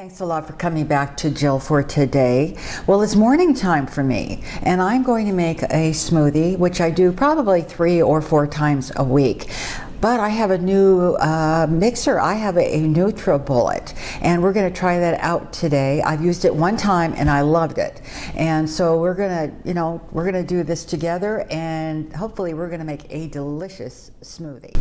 Thanks a lot for coming back to Jill for today. Well, it's morning time for me, and I'm going to make a smoothie, which I do probably 3 or 4 times a week. But I have a new mixer. I have a Nutri Bullet, and we're going to try that out today. I've used it one time and I loved it, and so we're gonna do this together, and hopefully we're going to make a delicious smoothie.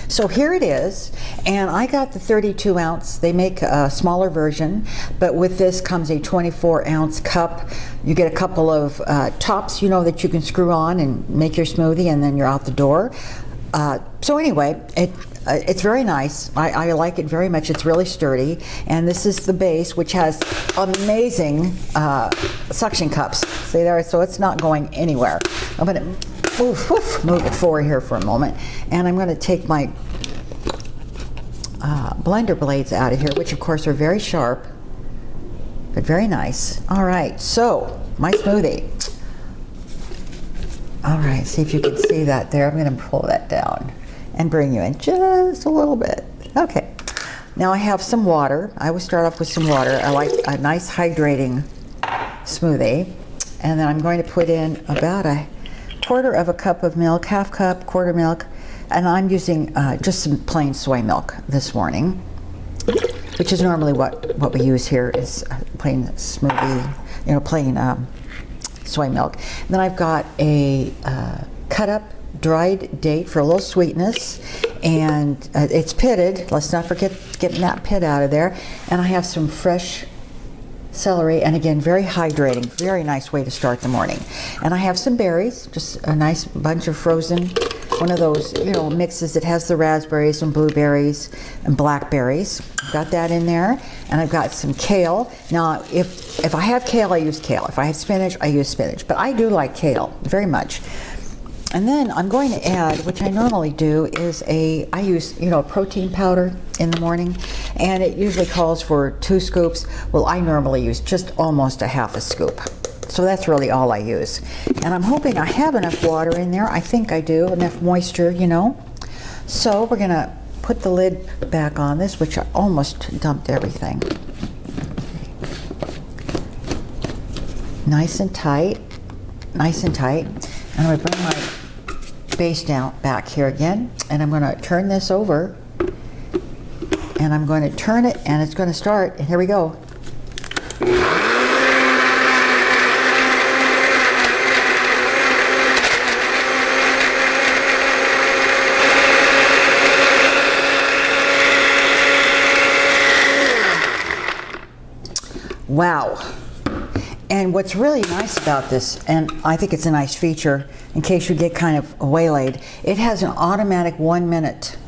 So here it is, and I got the 32 ounce. They make a smaller version, but with this comes a 24 ounce cup. You get a couple of tops, that you can screw on and make your smoothie, and then you're out the door. So anyway, it's very nice. I like it very much. It's really sturdy, and this is the base, which has amazing suction cups. See there? So it's not going anywhere. I'm going to move it forward here for a moment, and I'm going to take my blender blades out of here, which of course are very sharp, but very nice. All right, so my smoothie. All right, see if you can see that there. I'm going to pull that down and bring you in just a little bit. Okay, now I have some water. I always start off with some water. I like a nice hydrating smoothie. And then I'm going to put in about a quarter of a cup of milk, half cup, quarter milk. And I'm using just some plain soy milk this morning, which is normally what we use here is plain smoothie, plain soy milk. And then I've got a cut up dried date for a little sweetness, and it's pitted. Let's not forget getting that pit out of there. And I have some fresh celery, and again, very hydrating, very nice way to start the morning. And I have some berries, just a nice bunch of frozen, one of those mixes that has the raspberries and blueberries and blackberries. I've got that in there, and I've got some kale. Now if I have kale, I use kale. If I have spinach, I use spinach, but I do like kale very much. And then I'm going to add, which I normally do, is I use protein powder in the morning, and it usually calls for 2 scoops. Well, I normally use just almost a half a scoop. So that's really all I use. And I'm hoping I have enough water in there. I think I do, enough moisture, So we're gonna put the lid back on this, which I almost dumped everything. Nice and tight, nice and tight. And I'm gonna bring my base down back here again, and I'm gonna turn this over, and I'm going to turn it, and it's going to start, and here we go. Wow. And what's really nice about this, and I think it's a nice feature in case you get kind of waylaid, it has an automatic 1-minute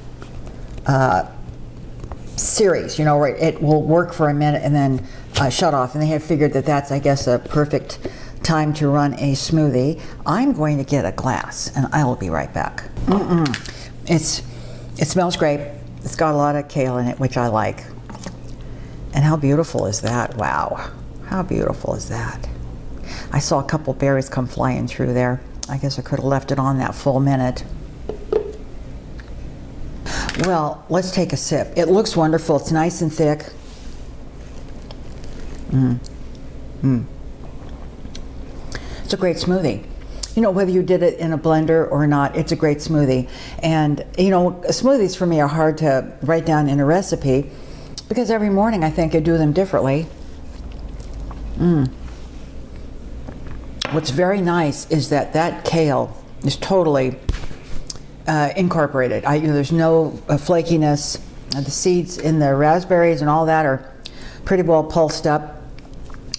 series, where it will work for a minute and then shut off. And they have figured that that's, I guess, a perfect time to run a smoothie. I'm going to get a glass, and I will be right back. It smells great. It's got a lot of kale in it, which I like. And how beautiful is that? Wow. How beautiful is that? I saw a couple berries come flying through there. I guess I could have left it on that full minute. Well, let's take a sip. It looks wonderful. It's nice and thick. It's a great smoothie. Whether you did it in a blender or not, it's a great smoothie. And, smoothies for me are hard to write down in a recipe because every morning I think I do them differently. What's very nice is that kale is totally incorporated. There's no flakiness. The seeds in the raspberries and all that are pretty well pulsed up.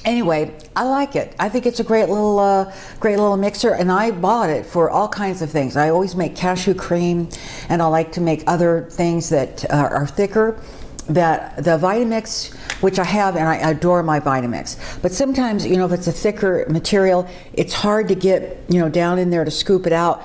Anyway, I like it. I think it's a great little mixer, and I bought it for all kinds of things. I always make cashew cream, and I like to make other things that are thicker. That the Vitamix, which I have, and I adore my Vitamix, but sometimes if it's a thicker material, it's hard to get down in there to scoop it out.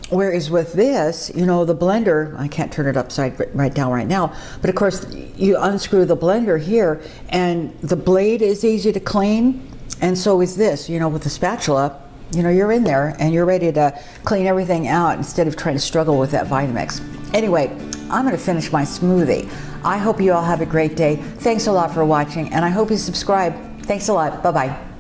Whereas with this, the blender, I can't turn it right down right now, but of course you unscrew the blender here, and the blade is easy to clean, and so is this. With the spatula, you're in there and you're ready to clean everything out instead of trying to struggle with that Vitamix. Anyway, I'm going to finish my smoothie. I hope you all have a great day. Thanks a lot for watching, and I hope you subscribe. Thanks a lot. Bye-bye.